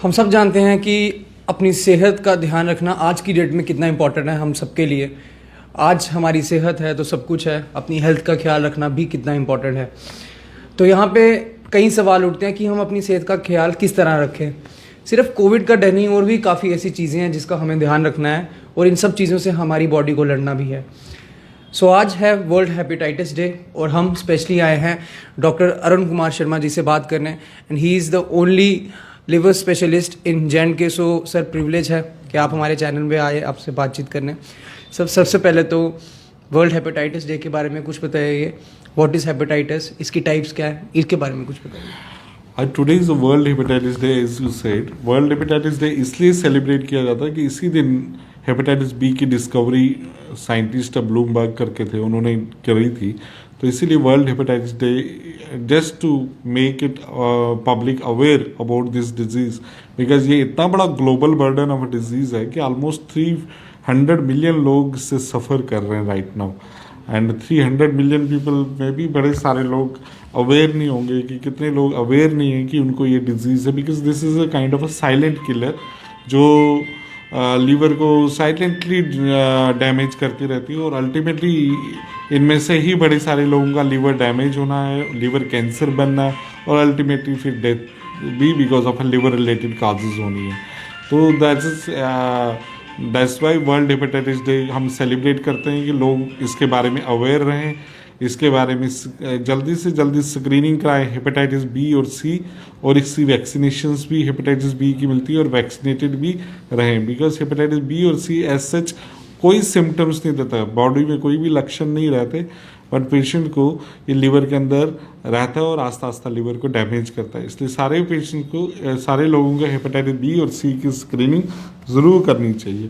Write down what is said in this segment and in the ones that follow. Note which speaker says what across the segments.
Speaker 1: हम सब जानते हैं कि अपनी सेहत का ध्यान रखना आज की डेट में कितना इम्पोर्टेंट है हम सबके लिए। आज हमारी सेहत है तो सब कुछ है, अपनी हेल्थ का ख्याल रखना भी कितना इम्पोर्टेंट है। तो यहाँ पे कई सवाल उठते हैं कि हम अपनी सेहत का ख्याल किस तरह रखें। सिर्फ कोविड का डर नहीं, और भी काफ़ी ऐसी चीज़ें हैं जिसका हमें ध्यान रखना है, और इन सब चीज़ों से हमारी बॉडी को लड़ना भी है। सो आज है वर्ल्ड हेपेटाइटिस डे, और हम स्पेशली आए हैं डॉक्टर अरुण कुमार शर्मा जी से बात करने। And he is the only liver specialist in J&K। So sir, privilege है कि आप हमारे चैनल पे आए आपसे बातचीत करने। सबसे पहले तो वर्ल्ड हेपेटाइटिस डे के बारे में कुछ बताइए। व्हाट इज़ हेपेटाइटिस, इसकी टाइप्स क्या है, इसके बारे में कुछ बताइए।
Speaker 2: Today is world hepatitis day, as you said. World hepatitis day इसलिए सेलिब्रेट किया जाता है कि इसी दिन हेपेटाइटिस बी की डिस्कवरी साइंटिस्ट ब्लूमबर्ग करके थे, उन्होंने करी थी। तो इसीलिए world hepatitis day, just to make it public aware about this disease, because ये इतना बड़ा ग्लोबल बर्डन ऑफ डिजीज है कि ऑलमोस्ट 300 मिलियन लोग इससे सफ़र कर रहे हैं right now. And 300 million people में भी बड़े सारे लोग अवेयर नहीं होंगे कि कितने लोग अवेयर नहीं हैं कि उनको ये डिजीज़ है, because this is a kind of a silent killer जो लीवर को साइलेंटली डैमेज करती रहती है, और अल्टीमेटली इनमें से ही बड़े सारे लोगों का लीवर डैमेज होना है, लीवर कैंसर बनना है, और अल्टीमेटली फिर डेथ भी because of liver related causes होनी है। तो that's why world hepatitis day हम सेलिब्रेट करते हैं कि लोग इसके बारे में अवेयर रहें, इसके बारे में जल्दी से जल्दी स्क्रीनिंग कराएं हेपेटाइटिस बी और सी, और इसकी वैक्सीनेशंस भी हेपेटाइटिस बी की मिलती है, और वैक्सीनेटेड भी रहें, बिकॉज हेपेटाइटिस बी और सी एज सच कोई सिम्टम्स नहीं देता, बॉडी में कोई भी लक्षण नहीं रहते, बट पेशेंट को ये लिवर के अंदर रहता है और आस्ता आस्ता लिवर को डैमेज करता है। इसलिए सारे पेशेंट को, सारे लोगों को हेपेटाइटिस बी और सी की स्क्रीनिंग ज़रूर करनी चाहिए।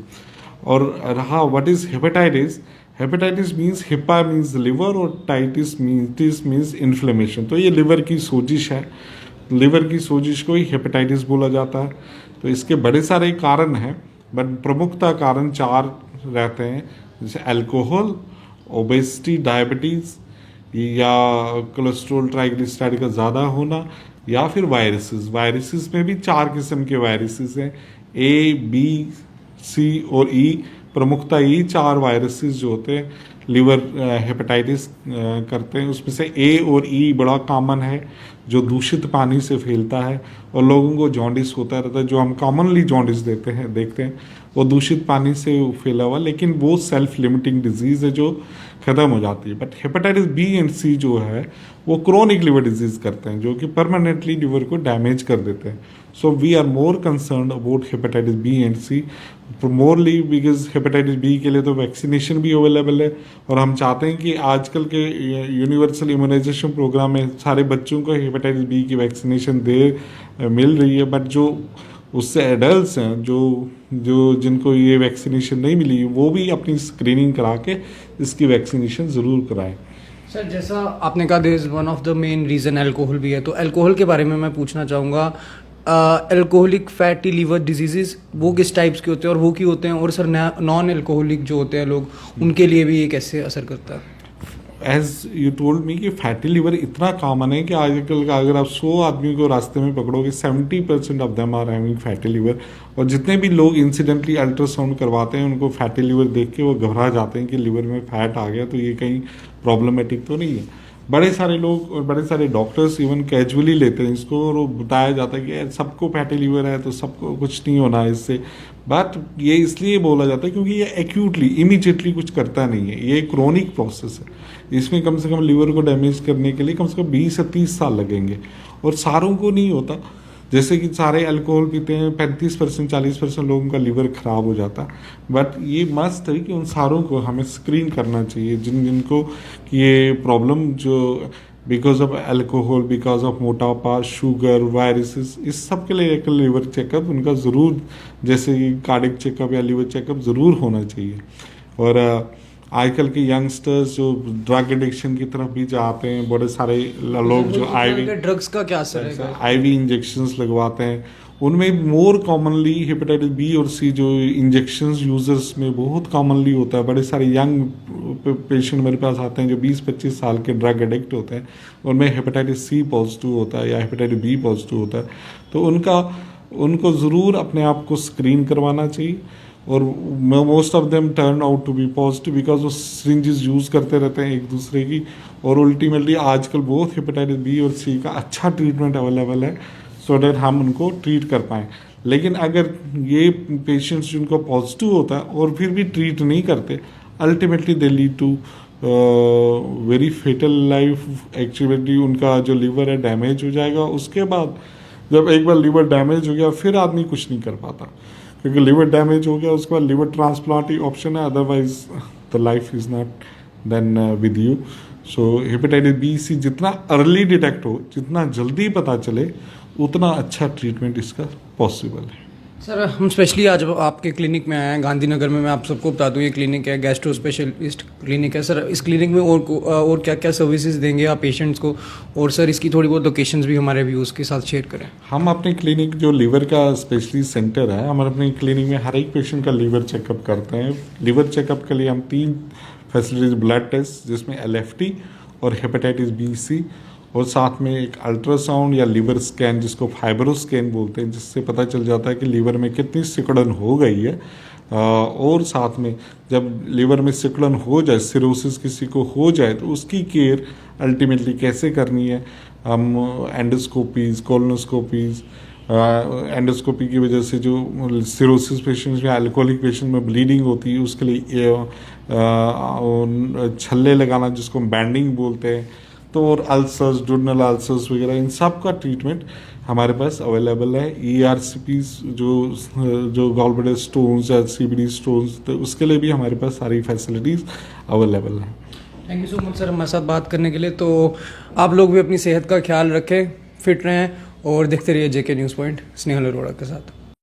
Speaker 2: और रहा what is hepatitis, hepatitis means hepa means liver, और टाइटिस मीन्स इन्फ्लेमेशन। तो ये लिवर की सोजिश है, लिवर की सोजिश को ही हेपेटाइटिस बोला जाता है। तो इसके बड़े सारे कारण हैं, बट प्रमुखता कारण 4 रहते हैं, जैसे अल्कोहल, ओबेसिटी, डायबिटीज़, या कोलेस्ट्रॉल ट्राइग्लिसराइड का ज़्यादा होना, या फिर वायरसेस। वायरसेस में भी 4 किस्म के वायरसेस हैं, ए, बी, सी और ई। प्रमुखता ये 4 वायरसेस जो होते हैं लिवर हेपेटाइटिस करते हैं। उसमें से ए और ई बड़ा कॉमन है, जो दूषित पानी से फैलता है, और लोगों को जॉन्डिस होता रहता है। जो हम कॉमनली जॉन्डिस देखते हैं वो दूषित पानी से फैला हुआ, लेकिन वो सेल्फ लिमिटिंग डिजीज़ है जो ख़त्म हो जाती है। बट हेपेटाइटिस बी एंड सी जो है वो क्रोनिक लिवर डिजीज़ करते हैं, जो कि परमानेंटली लिवर को डैमेज कर देते हैं। So we are more concerned about hepatitis B and C morally, because hepatitis B के लिए तो वैक्सीनेशन भी अवेलेबल है, और हम चाहते हैं कि आजकल के यूनिवर्सल इम्यूनाइजेशन प्रोग्राम में सारे बच्चों को हेपेटाइटिस बी की वैक्सीनेशन मिल रही है। बट जो उससे एडल्ट्स हैं, जो जिनको ये वैक्सीनेशन नहीं मिली, वो भी अपनी स्क्रीनिंग करा के इसकी वैक्सीनेशन ज़रूर कराएं।
Speaker 1: सर, जैसा आपने कहा there is one of the main reason alcohol भी है, तो अल्कोहल के बारे में मैं पूछना चाहूँगा। अल्कोहलिक फैटी लीवर डिजीज़ वो किस टाइप्स के होते हैं और वो क्यों होते हैं, और सर नॉन अल्कोहलिक जो होते हैं लोग, उनके लिए भी ये कैसे असर करता है?
Speaker 2: एज यू टोल्ड मी कि फैटी लिवर इतना कॉमन है कि आजकल का अगर आप 100 आदमी को रास्ते में पकड़ोगे, 70% of them are having fatty liver. और जितने भी लोग इंसिडेंटली अल्ट्रासाउंड करवाते हैं, उनको फैटी लिवर देख के वो घबरा जाते हैं कि लिवर में फैट आ गया, तो ये कहीं प्रॉब्लमेटिक तो नहीं है। बड़े सारे लोग और बड़े सारे डॉक्टर्स इवन कैजुअली लेते हैं इसको, और वो बताया जाता है कि सबको फैटी लिवर है तो सबको कुछ नहीं होना है इससे। बट ये इसलिए बोला जाता है क्योंकि ये एक्यूटली इमीडिएटली कुछ करता नहीं है, ये क्रोनिक प्रोसेस है। इसमें कम से कम लिवर को डैमेज करने के लिए कम से कम 20 से 30 साल लगेंगे, और सारों को नहीं होता। जैसे कि सारे अल्कोहल पीते हैं 35% 40% लोगों का लिवर ख़राब हो जाता। बट ये मस्ट है कि उन सारों को हमें स्क्रीन करना चाहिए, जिनको ये प्रॉब्लम जो because of alcohol, because of मोटापा, शुगर, वायरसेस, इस सब के लिए एक लिवर चेकअप उनका ज़रूर, जैसे कि कार्डियक चेकअप या लिवर चेकअप ज़रूर होना चाहिए। और आजकल के यंगस्टर्स जो ड्रग एडिक्शन की तरफ भी जाते हैं, बड़े सारे लोग जो आईवी
Speaker 1: ड्रग्स का क्या असर है,
Speaker 2: आईवी इंजेक्शंस लगवाते हैं, उनमें मोर कॉमनली हेपेटाइटिस बी और सी जो इंजेक्शंस यूजर्स में बहुत कॉमनली होता है। बड़े सारे यंग पेशेंट मेरे पास आते हैं जो 20-25 साल के ड्रग एडिक्ट होते हैं, उनमें हेपेटाइटिस सी पॉजिटिव होता है या हेपेटाइटिस बी पॉजिटिव होता है। तो उनका उनको ज़रूर अपने आप को स्क्रीन करवाना चाहिए। और most of them turn out to be positive because वो सिरिंजेस यूज़ करते रहते हैं एक दूसरे की। और अल्टीमेटली आजकल बहुत हेपेटाइटिस बी और सी का अच्छा ट्रीटमेंट अवेलेबल है सो दैट हम उनको ट्रीट कर पाएँ। लेकिन अगर ये पेशेंट्स जिनको पॉजिटिव होता है और फिर भी ट्रीट नहीं करते, ultimately they lead to very fatal life. Actually उनका जो लीवर है डैमेज हो जाएगा। उसके बाद जब एक बार लीवर डैमेज हो गया फिर आदमी कुछ नहीं कर पाता, क्योंकि लीवर डैमेज हो गया उसके बाद लीवर ट्रांसप्लांट ही ऑप्शन है, otherwise the life is not then with you. So hepatitis B C जितना अर्ली डिटेक्ट हो, जितना जल्दी पता चले, उतना अच्छा ट्रीटमेंट इसका पॉसिबल है।
Speaker 1: सर हम स्पेशली आज आपके क्लिनिक में आए हैं गांधीनगर में। मैं आप सबको बता दूं ये क्लिनिक है, गैस्ट्रो स्पेशलिस्ट क्लिनिक है। सर इस क्लिनिक में और क्या क्या सर्विसेज देंगे आप पेशेंट्स को, और सर इसकी थोड़ी बहुत लोकेशंस भी हमारे व्यूज़ के साथ शेयर करें।
Speaker 2: हम अपने क्लिनिक जो लीवर का स्पेशलिस्ट सेंटर है, हम अपने क्लिनिक में हर एक पेशेंट का लीवर चेकअप करते हैं। लीवर चेकअप के लिए हम 3 फैसिलिटीज, ब्लड टेस्ट जिसमें LFT और हेपेटाइटिस बी सी, और साथ में एक अल्ट्रासाउंड या लीवर स्कैन जिसको फाइब्रो स्कैन बोलते हैं, जिससे पता चल जाता है कि लीवर में कितनी सिकुड़न हो गई है। और साथ में जब लीवर में सिकुड़न हो जाए, सिरोसिस किसी को हो जाए, तो उसकी केयर अल्टीमेटली कैसे करनी है। हम एंडोस्कोपीज, कोलोनोस्कोपीज, एंडोस्कोपी की वजह से जो सिरोसिस पेशेंट्स में, अल्कोहलिक पेशेंट में ब्लीडिंग होती है, उसके लिए छल्ले लगाना जिसको हम बैंडिंग बोलते हैं, तो और अल्सर्स, डुडनल अल्सर्स वगैरह, इन सब का ट्रीटमेंट हमारे पास अवेलेबल है। ERCPs जो गॉल ब्लैडर स्टोन्स या CBD स्टोन्स, तो उसके लिए भी हमारे पास सारी फैसिलिटीज़ अवेलेबल हैं।
Speaker 1: Thank you so much sir हमारे साथ बात करने के लिए। तो आप लोग भी अपनी सेहत का ख्याल रखें, फिट रहें और देखते रहिए JK news point Snehal Arora के साथ।